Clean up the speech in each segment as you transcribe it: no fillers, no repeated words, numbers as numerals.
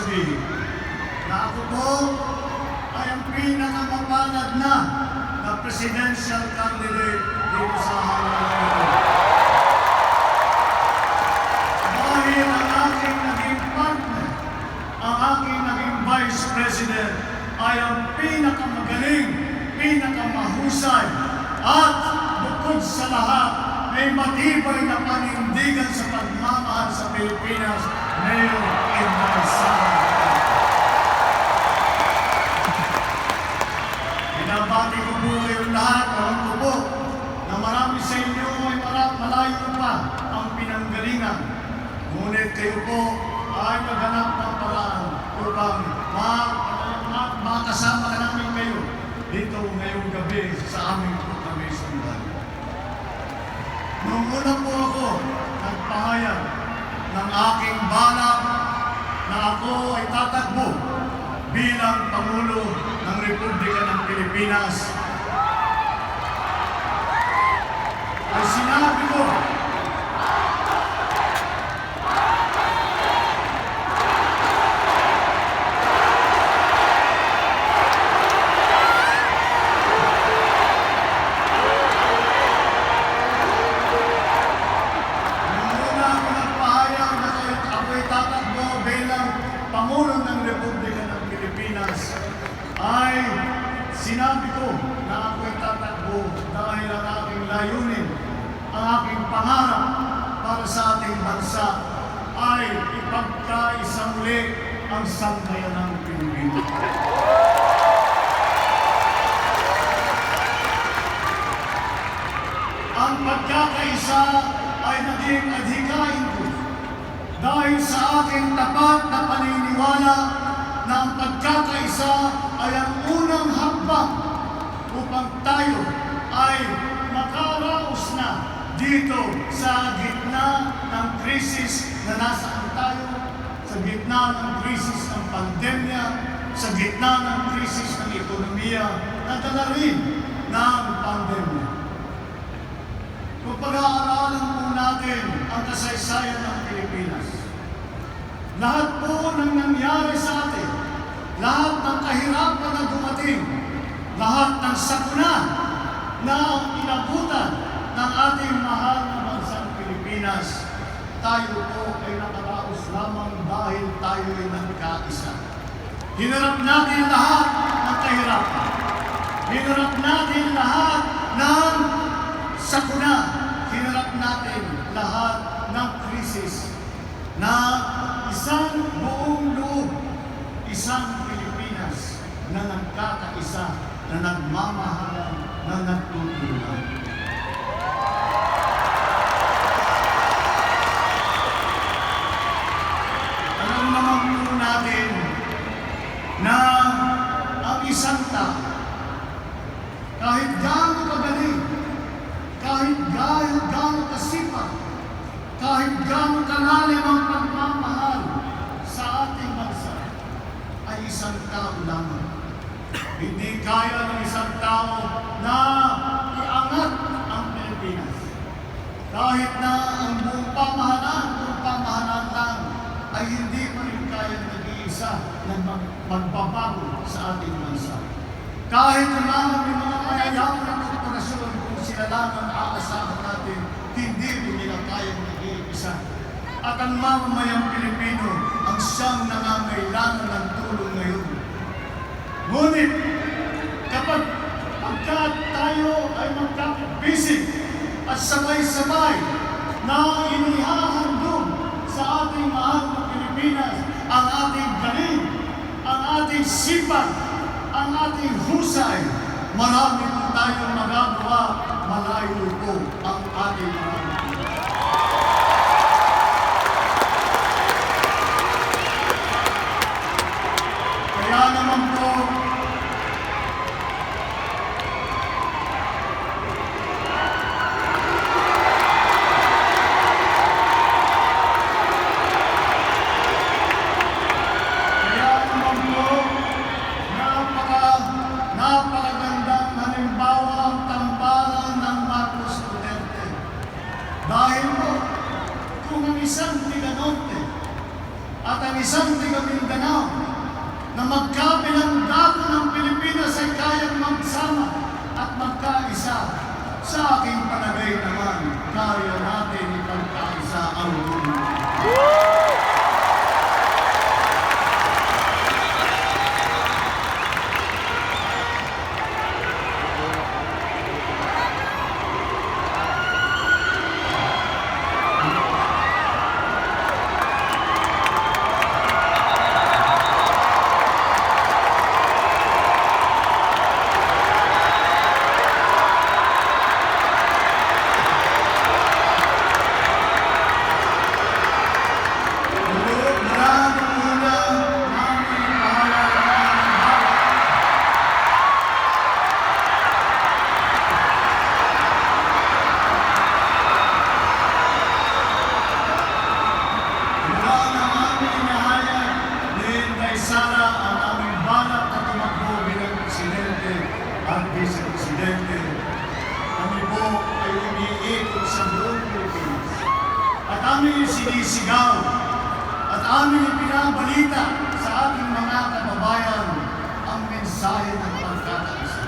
sabihin na ako po ay ang pinakamapalad na presidential candidate dito sa halalan ito. Dahil ang aking naging partner, ang aking naging Vice President ay ang pinakamagaling, pinakamahusay, at bukod sa lahat, may matibay na panindigan sa pagmamahal sa Pilipinas, Mayor Inday Sara. Binabati ko po kayong lahat. Alam ko po na marami sa inyo ay malayo pa ang pinanggalingan. Ngunit kayo po ay maghanap ng paraan upang makasama ka namin kayo dito ngayong gabi sa aming proclamation rally. Noong una po ako nagpahayag ng aking balak na ako ay tatakbo bilang Pangulo ng Republika ng Pilipinas, ay sinabi ko na ako'y tatakbo dahil ang aking layunin, ang aking pangarap para sa ating bansa ay ipagkaisa muli ang sambayanang Pilipino. Ang pagkakaisa ay naging adhikain ko dahil sa aking tapat na paniniwala na ang pagkakaisa ay ang unang hakbang upang tayo ay makaraos na dito sa gitna ng krisis na nasaan tayo, sa gitna ng krisis ng pandemya, sa gitna ng krisis ng ekonomiya na dala rin ng pandemya. Kung pag-aaralan po natin ang kasaysayan ng Pilipinas, lahat po ng nangyari sa atin, lahat ng kahirapan na dumating, lahat ng sakuna na inabutan ng ating mahal na bansang Pilipinas, tayo po ay nakaraos lamang dahil tayo ay nagkaisa. Hinarap natin lahat ng kahirapan. Hinarap natin lahat ng sakuna. Hinarap natin lahat ng krisis na isang buong loob, isang Pilipinas na nagkakaisa, na nagmamahalan, na nagtutulungan. Alam naman po natin na ang isang tao, kahit gaano kagaling, kahit gaano kasipag, kahit gaano kalalim ang pagmamahal sa ating bansa, ay isang tao lamang. Hindi kaya ng isang tao na iangat ang Pilipinas. Kahit na ang buong pamahalaan lang, ay hindi pa rin kaya nag-iisa na magbabago sa ating bansa. Kahit naman may mga mayayaman ng korporasyon, kung sila lang ang aasahan natin, hindi rin nila kaya nag-iisa. At ang mamamayang Pilipino ang siyang nangangailangan ng tulong ngayon. Ngunit, kapag tayo ay magkakabisig at sabay-sabay na inihahandog sa ating mahal na Pilipinas ang ating galing, ang ating sipag, ang ating husay, marami po tayong magagawa, malayo po ang ating mahal na Pilipinas. Kaya naman po, napakagandang halimbawa ang tambalan ng Marcos Duterte. Siga Mindanao na magkabilang dako ng Pilipinas ay kayang magsama at magkaisa. Sa aking palagay naman, kaya natin ipagkaisa ang mundo. Sana ang aming balak na tumakbo bilang Presidente at Vice-Presidente. Kami po ay umiikot sa buong Pilipinas. At aming sinisigaw at aming pinabalita sa ating mga kababayan ang mensahe ng pagkakaisa.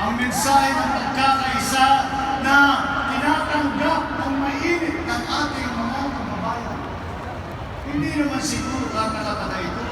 Ang mensahe ng pagkakaisa na tinatanggap ng mainit ng ating mga kababayan. Hindi naman siguro kakataka ito.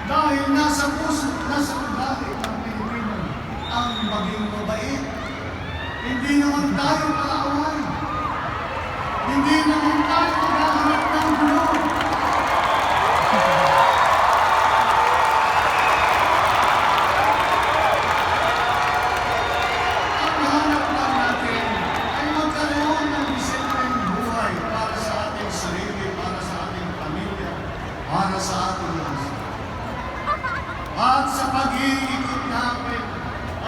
Dahil nasa puso, nasa ugali ng Pilipino ang maging mabait. Hindi naman tayo palaaway. Hindi naman tayo maghahanap ng gulo. Ang hanap lang natin ay magkaroon ng disenteng buhay para sa ating sarili, para sa ating pamilya, para sa ating bansa. At sa pag-iikot natin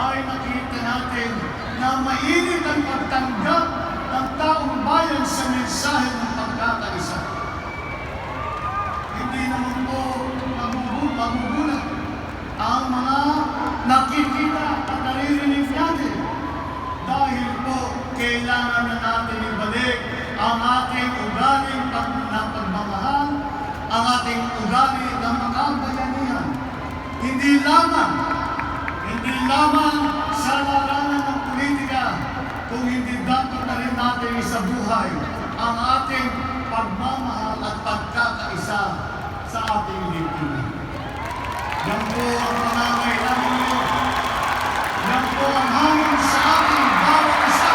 ay nakita natin na mainit ang pagtanggap ng taong bayan sa mensahe ng pagkakaisa. Hindi naman po magugulat ang mga nakikita at naririnig natin dahil po kailangan na natin ibalik ang ating ugaling pagmamahal, ang ating ugali ng makabayanihan. Hindi lamang sa larangan ng politika, kung hindi dapat na rin natin isabuhay ang ating pagmamahal at pagkakaisa sa ating lipunan. Yan po ang pangangailangan niyo. Yan po ang hangin sa ating bawat isa.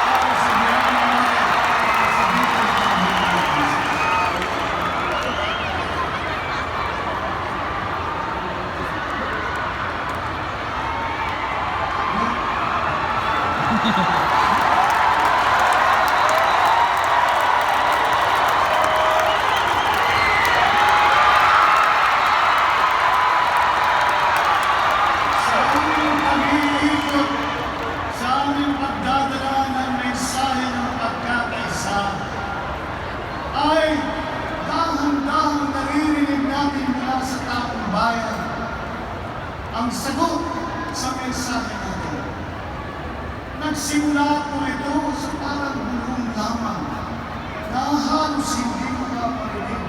Para sa biyaya natin, para sa biyaya natin. Sa aming pag-iikot, sa aming pagdadala ng mensahe ng pagkakaisa, ay dahan-dahang naririnig natin mula sa taong bayan ang sagot sa mensahe natin. Nagsimula po ito sa parang bulong lamang na halos hindi makaparinig.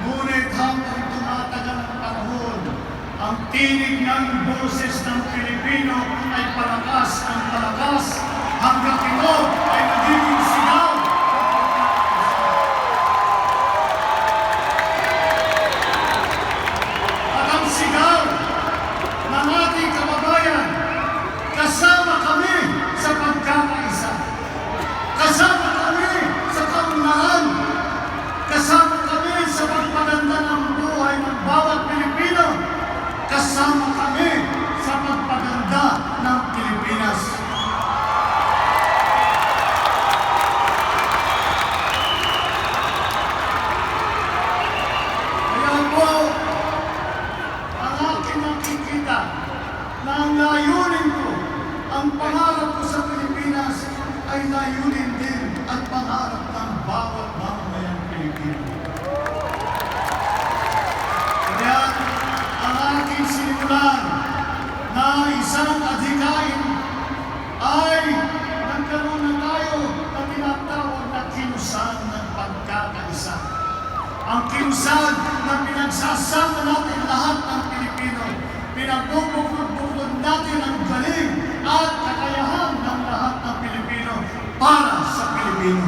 Ngunit habang tumatagal ang panahon, ang tinig ng boses ng Pilipino ay palakas ng palakas hanggang ito ay nagiging sigaw. At ang sigaw ng ating kababayan, kasama kami sa pagkakaisa. Kasama kami sa kaunlaran. Kasama kami sa pagpaganda ng buhay ng bawat Pilipino. Kasama kami sa pagpaganda ng Pilipinas. Kaya po, ang aking nakikita na ang layunin ko, ang pangarap ko sa Pilipinas ay layunin din at pangarap ng bawat mamamayang Pilipino. Kaya ang aking sinimulan na isang adhikain ay nagkaroon na tayo na tinatawag na kilusan ng pagkakaisa. ang kilusan na pinagsasama natin lahat ng Pilipino. Pinagbubukod-bukod natin ang galing at kakayahan ng lahat ng Pilipino para sa Pilipino.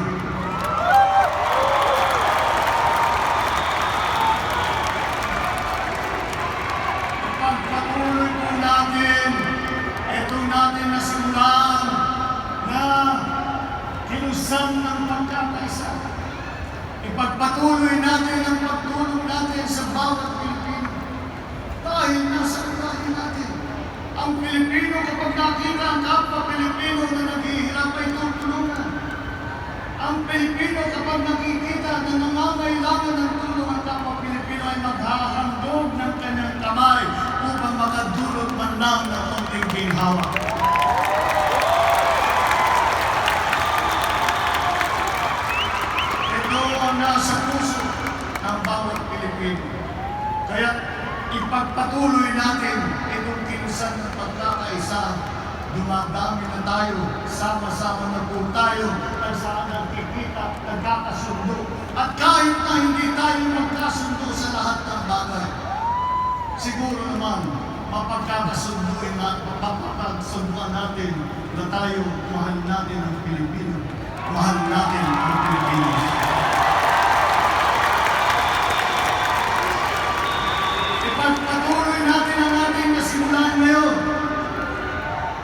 Pagpatuloy po natin itong natin nasimulan na kilusan ng pagkakaisa. Ipagpatuloy natin ang pagtulong natin sa bawat Pilipino. Dahil nasa unahin natin, ang Pilipino kapag nakita ang kapwa Pilipino na naghihirap ay tutulungan. Ang Pilipino kapag nakikita na nangangailangan ng tulong ang kapwa Pilipino ay maghahandog ng kanyang kamay upang makadulot man lang ng konting ginhawa. Ito ang nasa puso ng bawat Pilipino. Kaya ipagpatuloy natin itong kilusan ng pagkakaisa. Dumadami na tayo, sama-sama na po tayo, nagsaan nagkikita, nagkakasundo. At kahit na hindi tayo magkasundo sa lahat ng bagay, siguro naman, mapagkakasunduin na, mapapagsunduan natin na tayo, mahal natin ang Pilipino. Mahal natin ang Pilipinas. Ipagpatuloy natin ang ating nasimulan ngayon.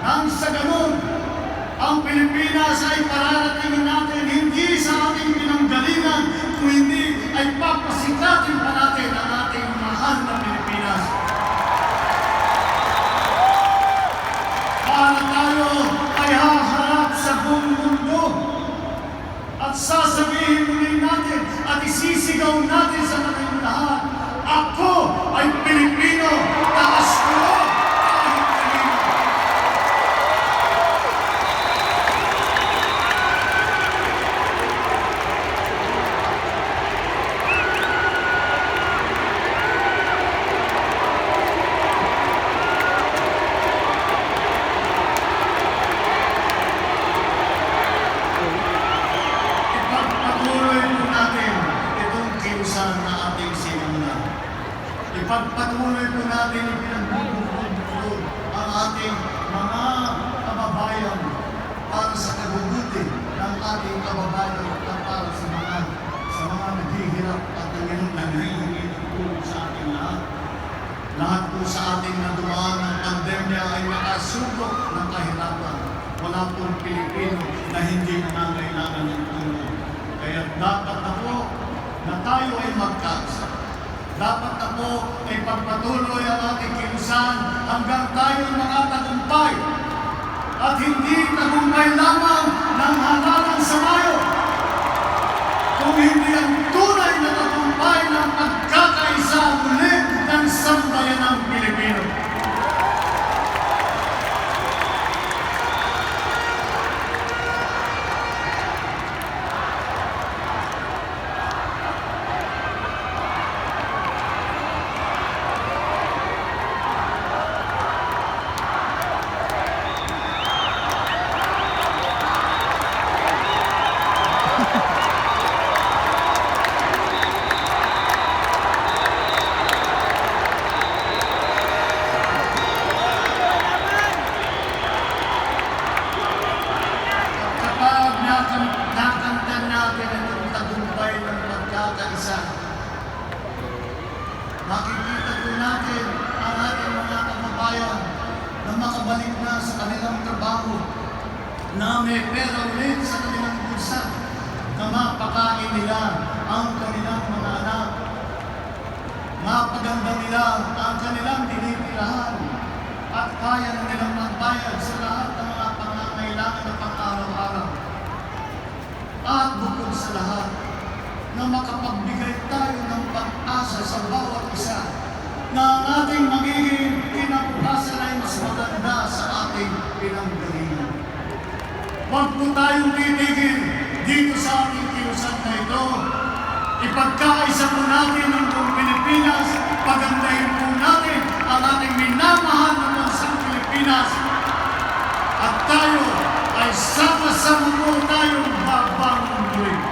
Nang sa ganun, ang Pilipinas ay pararatingin natin hindi sa ating pinanggalingan, kung hindi ay papasikatin pa natin ang ating mahal na Pilipinas. Para tayo ay haharap sa buong mundo at sasabihin muli natin at isisigaw natin sa ating lahat, ako ay Pilipino, taas ko kahit kanino. Ipagpatuloy po natin itong kilusan na ating sinimulan. Ipagpatuloy po natin ipinagbubukod ang ating mga kababayan para sa kabubuti ng ating kababayan at para sa mga naghihirap at nanghihingi ng tulong sa ating lahat. Lahat po sa ating nadumaan ng pandemya ay nakasubok ng kahirapan. Wala pong Pilipino na hindi nangangailangan ng tulong. Kaya dapat na po na tayo ay magkaisa. Dapat na po ay pagpatuloy ang ating kilusan hanggang tayo makatagumpay. At hindi tagumpay lamang ng halalan sa Mayo, kung hindi ang tunay na tagumpay ng pagkakaisa muli ng sambayanang Pilipino. Nakamtan natin itong tagumpay ng pagkakaisa. Makikita po natin ang ating mga kababayan na makabalik na sa kanilang trabaho, na may pera ulit sa kanilang bulsa, na mapakain nila ang kanilang mga anak, mapaganda nila ang kanilang tinitirahan, at kaya na nilang magbayad sa lahat ng mga pangangailangan na pang-araw-araw. At bukod sa lahat, na makapagbigay tayo ng pag-asa sa bawat isa na ang ating magiging kinabukasan ay mas maganda sa ating pinanggalingan. Huwag po tayong titigil dito sa ating kilusan na ito. Ipagkakaisa po natin ang buong Pilipinas, pagandahin po natin ang ating minamahal na bansang Pilipinas, at tayo ay sama-sama po tayong babangon muli.